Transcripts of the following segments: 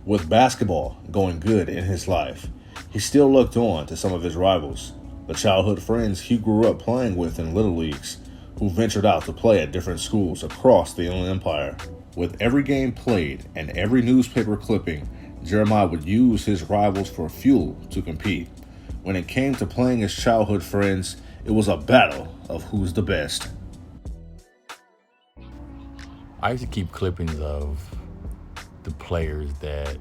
With basketball going good in his life, he still looked on to some of his rivals, the childhood friends he grew up playing with in little leagues, who ventured out to play at different schools across the Inland Empire. With every game played and every newspaper clipping, Jeremiah would use his rivals for fuel to compete. When it came to playing his childhood friends, it was a battle of who's the best. I used to keep clippings of the players that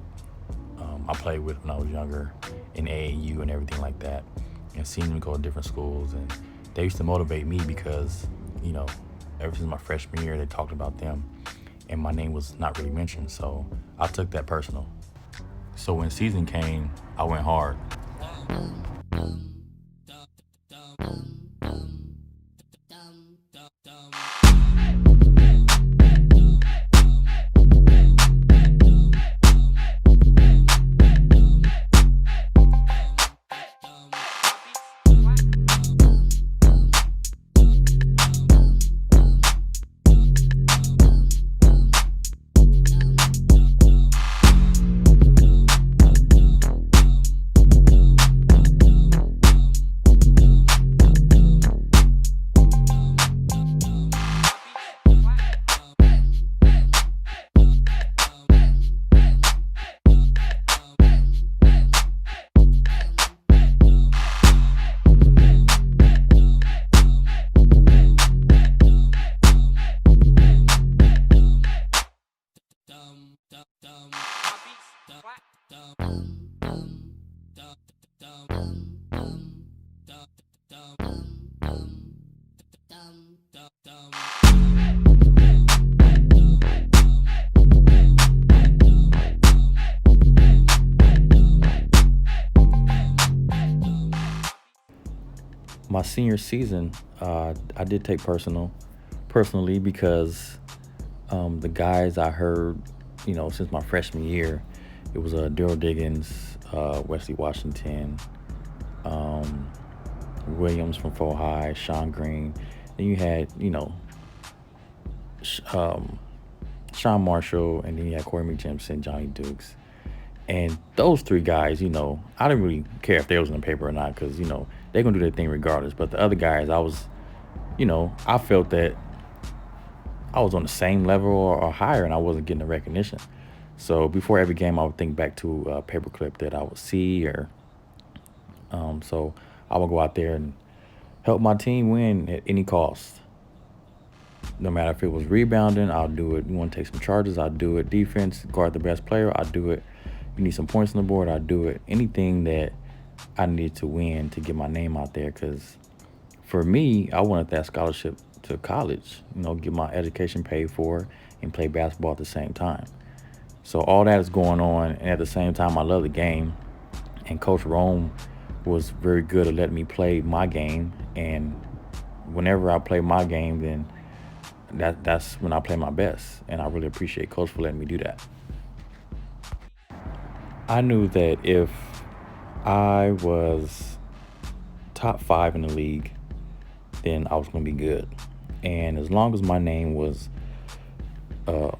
I played with when I was younger in AAU and everything like that, and seeing them go to different schools. And they used to motivate me because, you know, ever since my freshman year, they talked about them, and my name was not really mentioned. So I took that personal. So when season came, I went hard. My senior season, I did take personally because the guys I heard, since my freshman year, it was Daryl Diggins, Wesley Washington, um, Williams from Fort High, Sean Green. Then you had, Sh- um, Sean Marshall, and then you had Corey McJimson, Johnny Dukes. And those three guys, I didn't really care if they was in the paper or not because, they're going to do their thing regardless. But the other guys, I felt that I was on the same level or higher and I wasn't getting the recognition. So before every game, I would think back to a paperclip that I would see, or so I would go out there and help my team win at any cost. No matter if it was rebounding, I'll do it. You want to take some charges, I'll do it. Defense, guard the best player, I'll do it. You need some points on the board, I'll do it. Anything that I needed to win to get my name out there, because for me, I wanted that scholarship to college, get my education paid for and play basketball at the same time. So all that is going on, and at the same time, I love the game. And Coach Rome was very good at letting me play my game. And whenever I play my game, then that's when I play my best. And I really appreciate Coach for letting me do that. I knew that if I was top five in the league, then I was going to be good. And as long as my name was, uh,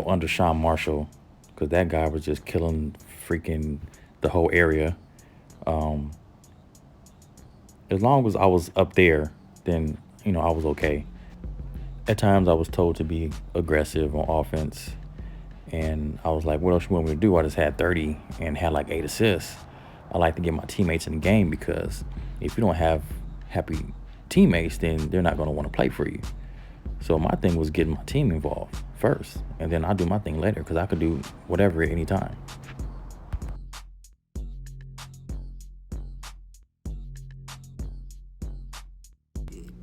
under Sean Marshall, because that guy was just killing freaking the whole area. Um, as long as I was up there, then I was okay. At times, I was told to be aggressive on offense, and I was like, "What else you want me to do?" I just had 30 and had like 8 assists. I like to get my teammates in the game because if you don't have happy teammates, then they're not going to want to play for you. So my thing was getting my team involved first, and then I'll do my thing later because I could do whatever at any time.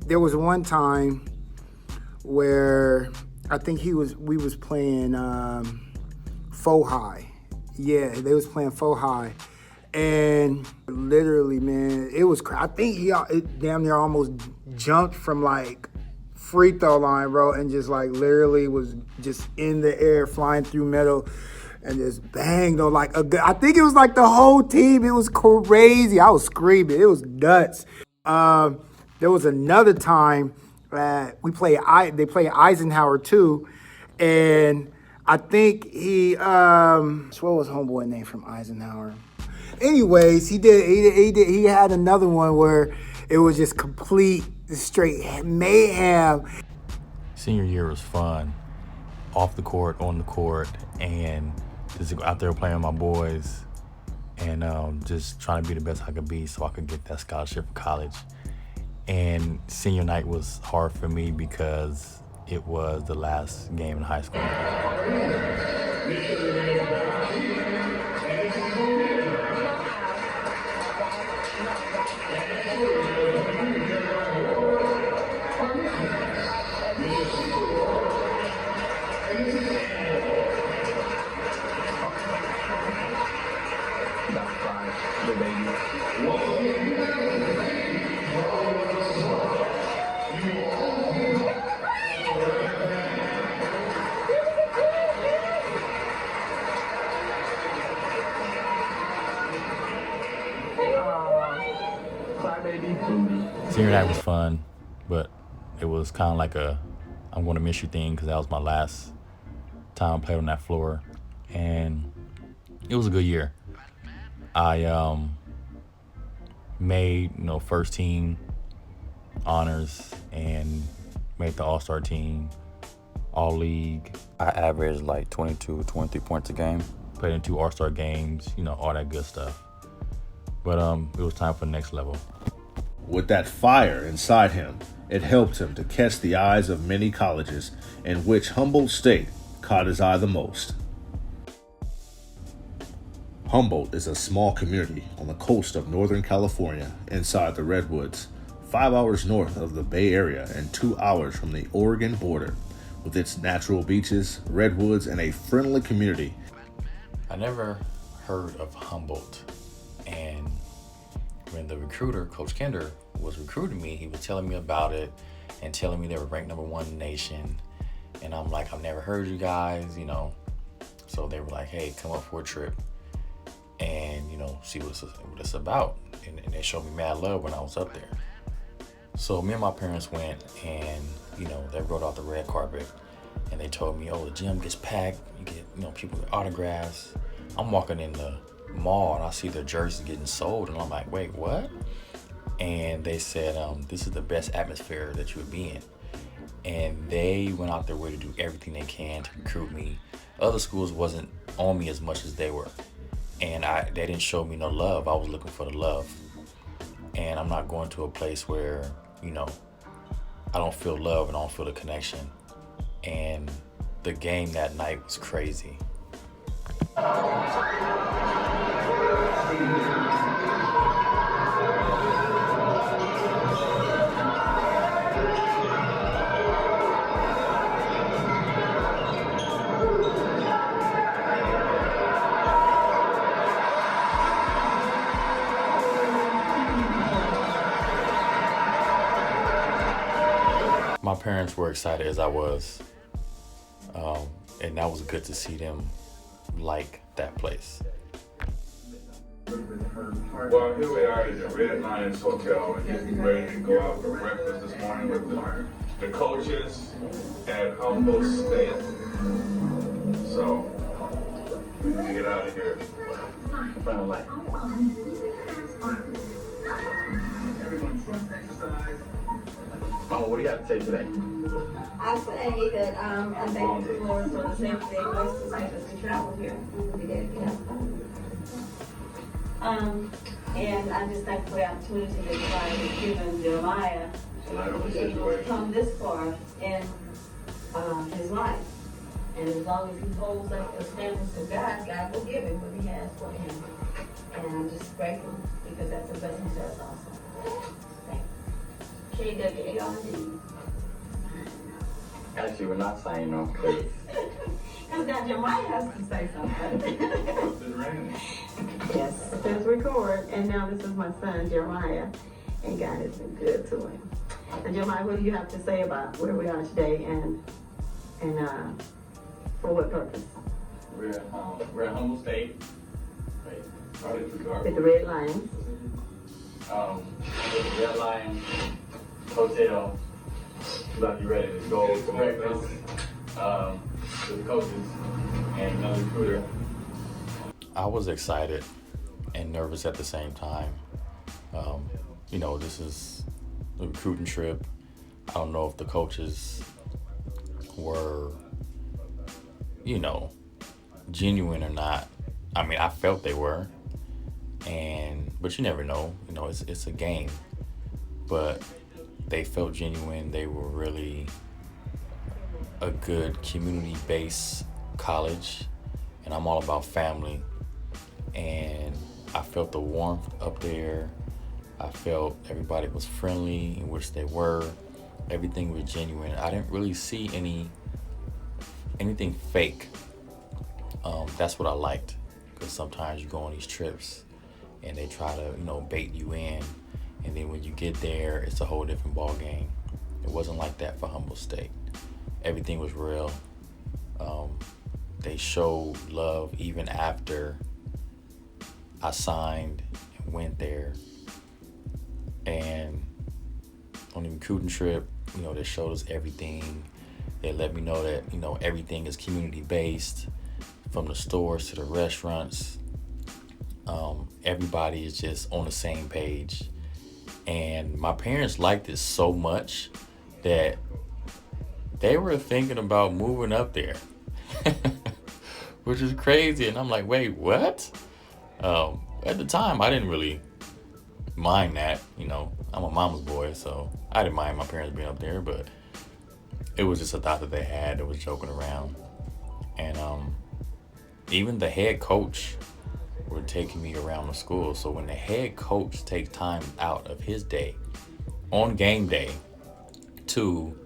There was one time where I think we was playing Faux High. Yeah, they was playing Faux High. And literally, man, it was, I think it damn near almost jumped from like free throw line, bro, and just like literally was just in the air, flying through metal, and just bang, though, like I think it was like the whole team. It was crazy. I was screaming. It was nuts. There was another time they played Eisenhower too, and I think he what was homeboy name from Eisenhower? Anyways, he had another one where it was just complete straight mayhem. Senior year was fun, off the court, on the court, and just out there playing with my boys, and just trying to be the best I could be so I could get that scholarship for college. And senior night was hard for me because it was the last game in high school. Senior night was fun, but it was kind of like a I'm going to miss you thing because that was my last time I played on that floor, and it was a good year. I made first team honors and made the all-star team, all league. I averaged like 22, 23 points a game. Played in 2 all-star games, all that good stuff. But it was time for the next level. With that fire inside him, it helped him to catch the eyes of many colleges, in which Humboldt State caught his eye the most. Humboldt is a small community on the coast of Northern California inside the Redwoods, 5 hours north of the Bay Area and 2 hours from the Oregon border, with its natural beaches, redwoods, and a friendly community. I never heard of Humboldt, and when the recruiter, Coach Kinder, was recruiting me, he was telling me about it and telling me they were ranked #1 in the nation. And I'm like, I've never heard you guys, So they were like, hey, come up for a trip and, see what it's about. And they showed me mad love when I was up there. So me and my parents went and, they rode out the red carpet and they told me, oh, the gym gets packed. You get, people with autographs. I'm walking in the mall and I see their jerseys getting sold and I'm like, wait, what? And they said, this is the best atmosphere that you would be in. And they went out their way to do everything they can to recruit me. Other schools wasn't on me as much as they were. And they didn't show me no love. I was looking for the love. And I'm not going to a place where, I don't feel love and I don't feel the connection. And the game that night was crazy. My parents were excited as I was, and that was good to see them like that place. Well, here we are at the Red Lions Hotel, and getting ready to go out for breakfast this morning with the coaches at Humboldt State. So, we need to get out of here. Oh, what do you have to say today? I say that I thank the Lord for the safety they blessed us as we travel here. We did, and I just thank for the opportunity that God has given Jeremiah to be able to come this far in his life. And as long as he holds up the standards of God, God will give him what he has for him. And I'm just grateful because that's a blessing to us also. KWARD. Actually, we're not signing off because Because Jeremiah has to say something. It's been raining. Yes, let's record. And now this is my son, Jeremiah, and God has been good to him. And Jeremiah, what do you have to say about where we are today and for what purpose? we're at Humboldt State. With the Red Lions. With the Red Lions Hotel. About to be ready to go to breakfast. to the coaches and another recruiter. I was excited and nervous at the same time. This is a recruiting trip. I don't know if the coaches were, genuine or not. I mean, I felt they were, but you never know. It's a game. But they felt genuine. They were really a good community-based college, and I'm all about family. And I felt the warmth up there. I felt everybody was friendly, in which they were. Everything was genuine. I didn't really see anything fake. That's what I liked, because sometimes you go on these trips and they try to, bait you in, and then when you get there, it's a whole different ball game. It wasn't like that for Humboldt State. Everything was real. They showed love even after I signed and went there. And on the recruiting trip, they showed us everything. They let me know that, everything is community based, from the stores to the restaurants. Everybody is just on the same page. And my parents liked it so much that they were thinking about moving up there, which is crazy. And I'm like, wait, what? At the time, I didn't really mind that. I'm a mama's boy, so I didn't mind my parents being up there, but it was just a thought that they had that was joking around. And even the head coach were taking me around the school. So when the head coach takes time out of his day on game day to,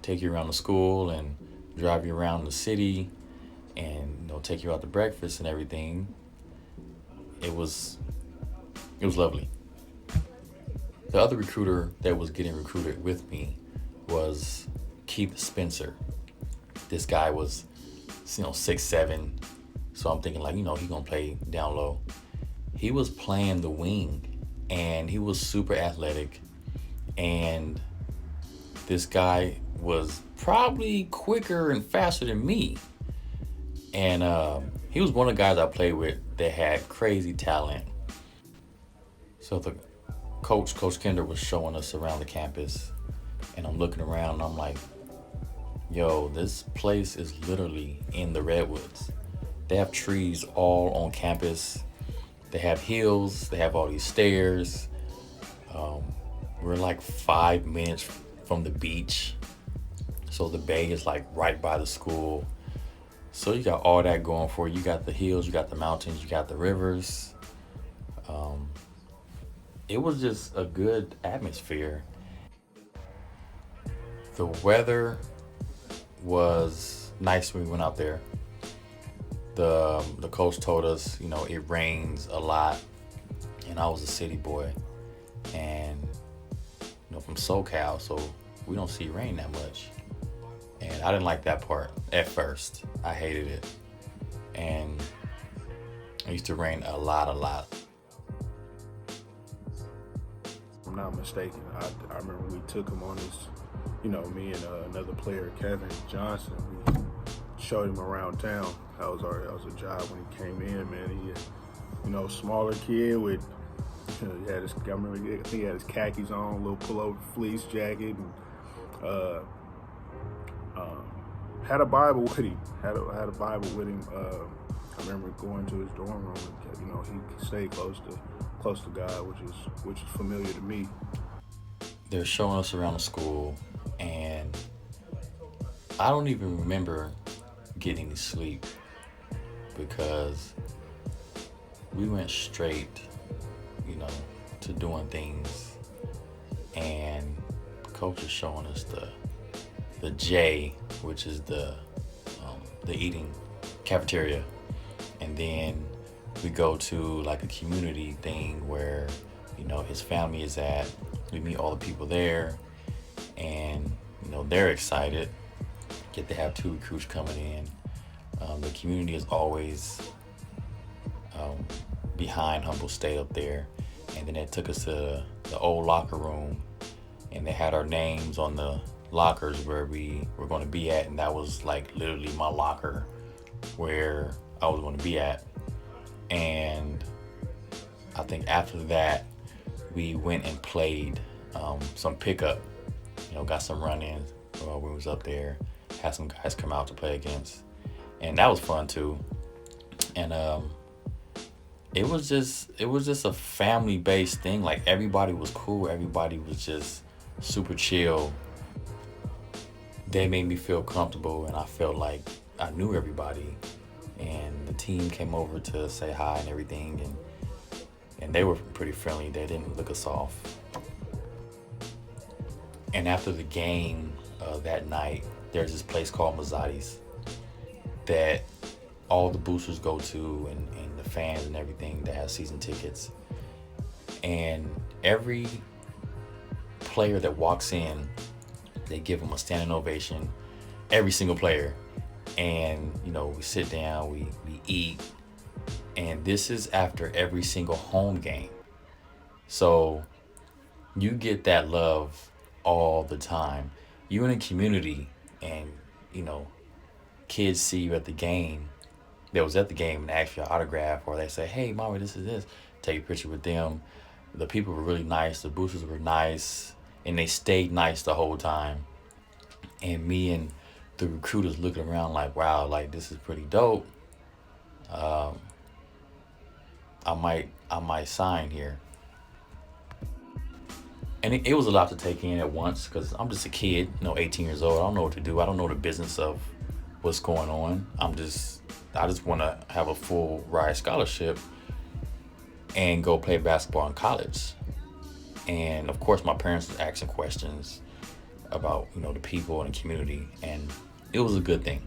take you around the school and drive you around the city and, take you out to breakfast and everything, it was lovely. The other recruiter that was getting recruited with me was Keith Spencer. This guy was, 6'7", so I'm thinking like, he gonna play down low. He was playing the wing, and he was super athletic, and this guy was probably quicker and faster than me. And he was one of the guys I played with that had crazy talent. So the Coach Kinder was showing us around the campus, and I'm looking around and I'm like, yo, this place is literally in the Redwoods. They have trees all on campus. They have hills. They have all these stairs. We're like 5 minutes from the beach. So the bay is like right by the school. So you got all that going for you. You got the hills, you got the mountains, you got the rivers. It was just a good atmosphere. The weather was nice when we went out there. The coach told us, it rains a lot, and I was a city boy, and from SoCal, so we don't see rain that much. And I didn't like that part at first. I hated it, and it used to rain a lot. If I'm not mistaken, I remember we took him on this, me and another player, Kevin Johnson, we showed him around town. That was a job when he came in, man. He, smaller kid with, he had his, I remember, I think he had his khakis on, a little pullover fleece jacket, and had a Bible with him. Had a Bible with him. I remember going to his dorm room. He stayed close to God, which is familiar to me. They're showing us around the school, and I don't even remember getting to sleep because we went straight, to doing things. And coach is showing us the J, which is the eating cafeteria, and then we go to like a community thing where his family is at. We meet all the people there, and they're excited. Get to have 2 recruits coming in. The community is always behind Humboldt State up there, and then they took us to the old locker room, and they had our names on the lockers where we were going to be at, and that was like literally my locker where I was going to be at. And I think after that, we went and played some pickup, got some run-ins while we was up there, had some guys come out to play against, and that was fun too. And it was just a family-based thing. Like, everybody was cool, everybody was just super chill. They made me feel comfortable, and I felt like I knew everybody. And the team came over to say hi and everything, and they were pretty friendly. They didn't look us off. And after the game that night, there's this place called Mazzotti's that all the boosters go to, and the fans and everything that have season tickets. And every player that walks in, they give them a standing ovation, every single player. And we sit down, we eat, and this is after every single home game. So you get that love all the time. You're in a community, and kids see you at the game, that was at the game, and ask you an autograph, or they say, "Hey, Mama, this is this." Take a picture with them. The people were really nice. The boosters were nice, and they stayed nice the whole time. And me and the recruiters looking around like, wow, like, this is pretty dope. I might sign here. And it was a lot to take in at once, because I'm just a kid, 18 years old. I don't know what to do. I don't know the business of what's going on. I just want to have a full ride scholarship and go play basketball in college. And of course, my parents were asking questions about the people and the community, and it was a good thing.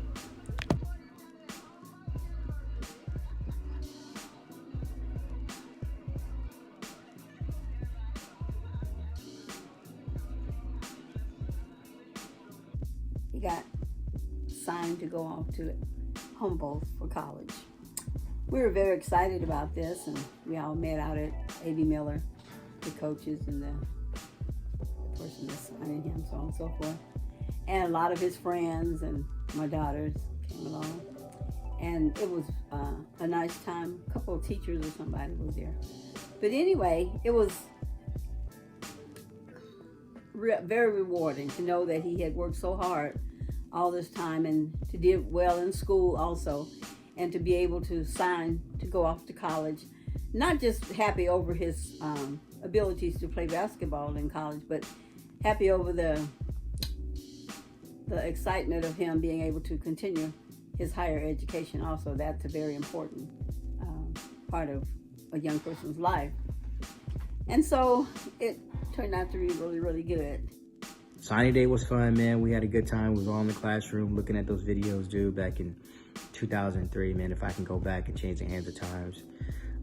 He got signed to go off to Humboldt for college. We were very excited about this, and we all met out at A.B. Miller, the coaches and the person that's signing him, so on and so forth. And a lot of his friends and my daughters came along. And it was a nice time. A couple of teachers or somebody was there. But anyway, it was very rewarding to know that he had worked so hard all this time, and to do well in school also, and to be able to sign to go off to college. Not just happy over his abilities to play basketball in college, but happy over the excitement of him being able to continue his higher education also. That's a very important part of a young person's life. And so it turned out to be really, really good. Signing day was fun, man. We had a good time. We was all in the classroom looking at those videos, dude, back in 2003, man. If I can go back and change the hands of times,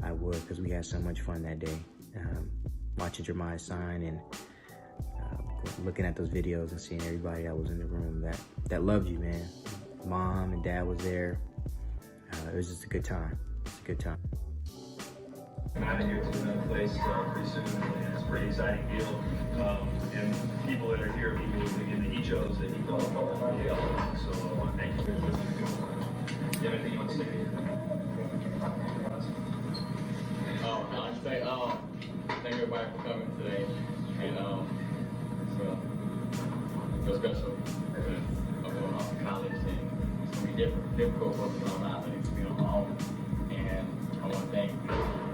I would, because we had so much fun that day. Watching Jeremiah sign and looking at those videos and seeing everybody that was in the room that loved you, man. Mom and Dad was there. It was just a good time. It's a good time. I'm out of here to another place pretty soon, and it's a pretty exciting deal. And people that are here, people again that he chose, that he thought about the other. So I want to thank you. Do you have anything you want to say? I'll just say, thank everybody for coming today, and it's special. I'm going off to college, and it's going to be difficult for me on not letting to be on my own. And I want to thank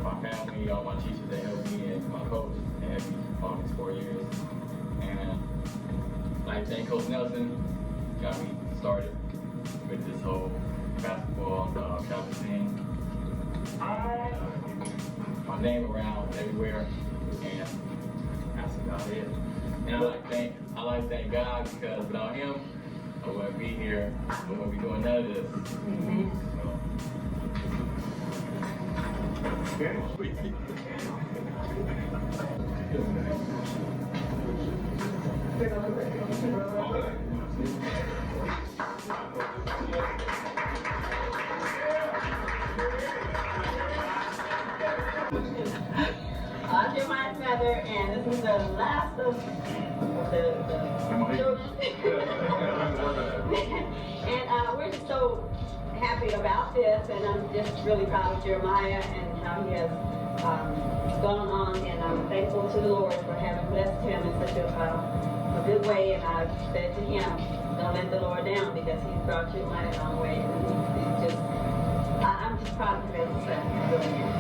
my family, all my teachers that helped me, and my coach that helped me all these 4 years. And I'd like to thank Coach Nelson, got me started with this whole basketball travel thing. My name around everywhere, and that's about it. And I like to thank God, because without him, I wouldn't be here. I wouldn't be doing none of this. I'll get my together, and this is the last of the children. And we're just so happy about this, and I'm just really proud of Jeremiah and how he has gone on, and I'm thankful to the Lord for having blessed him in such a good way. And I've said to him, don't let the Lord down, because he's brought you a mighty long way. And he's just, I'm just proud of him as a son. Really am.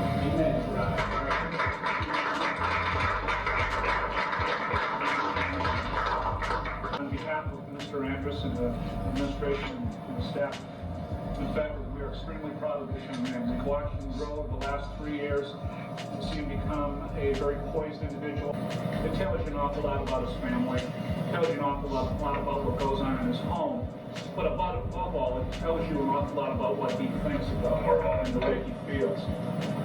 On behalf of Mr. Andrus and the administration and the staff, in fact, we are extremely proud of this young man. We've watched him grow over the last 3 years to see him become a very poised individual. It tells you an awful lot about his family. It tells you an awful lot about what goes on in his home. But above all, it tells you an awful lot about what he thinks about and the way he feels.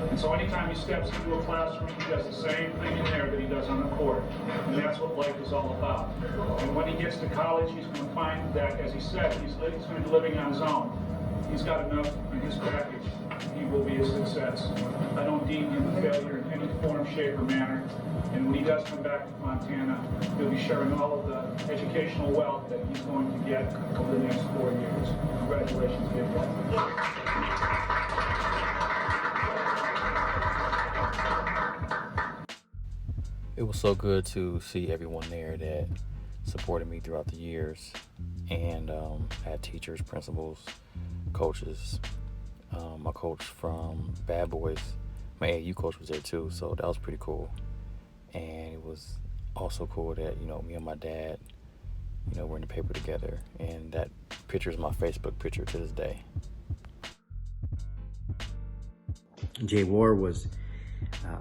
And so anytime he steps into a classroom, he does the same thing in there that he does on the court. And that's what life is all about. And when he gets to college, he's going to find that, as he said, he's going to be living on his own. He's got enough in his package. He will be a success. I don't deem him a failure in any form, shape, or manner. And when he does come back to Montana, he'll be sharing all of the educational wealth that he's going to get over the next 4 years. Congratulations, big boy. It was so good to see everyone there that supported me throughout the years, and had teachers, principals, coaches. My coach from Bad Boys, my AAU coach, was there too, so that was pretty cool. And it was also cool that, me and my dad, we're in the paper together, and that picture is my Facebook picture to this day. Jay Ward was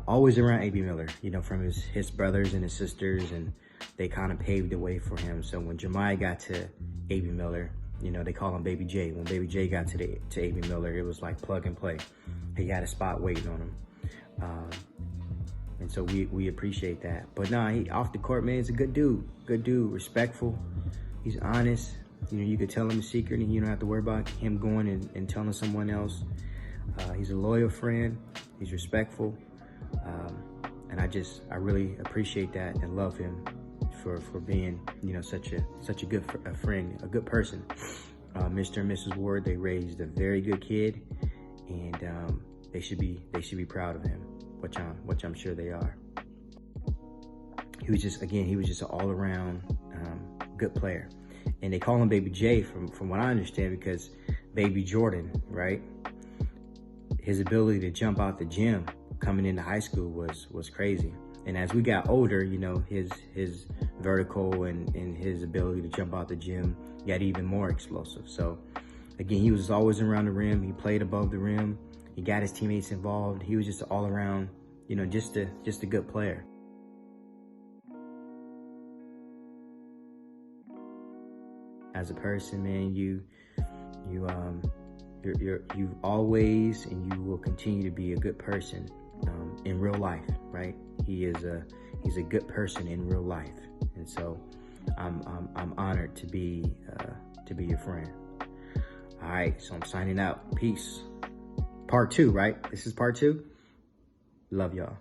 always around A.B. Miller, from his brothers and his sisters, and they kind of paved the way for him. So when Jeremiah got to A.B. Miller, they call him Baby J. When Baby J got to A.B. Miller, it was like plug and play. He had a spot waiting on him. And so we appreciate that. But he off the court, man, he's a good dude, respectful. He's honest. You could tell him a secret and you don't have to worry about him going and telling someone else. He's a loyal friend. He's respectful. And I really appreciate that and love him for being, such a good friend, a good person. Mr. and Mrs. Ward, they raised a very good kid, and they should be proud of him, which I'm sure they are. He was just an all-around good player. And they call him Baby J from what I understand, because Baby Jordan, right? His ability to jump out the gym coming into high school was crazy. And as we got older, his vertical and his ability to jump out the gym got even more explosive. So again, he was always around the rim. He played above the rim. He got his teammates involved. He was just all around, just a good player. As a person, man, you've always and you will continue to be a good person in real life, right? He's a good person in real life, and so I'm honored to be your friend. All right, so I'm signing out. Peace. Part 2, right? This is part 2. Love y'all.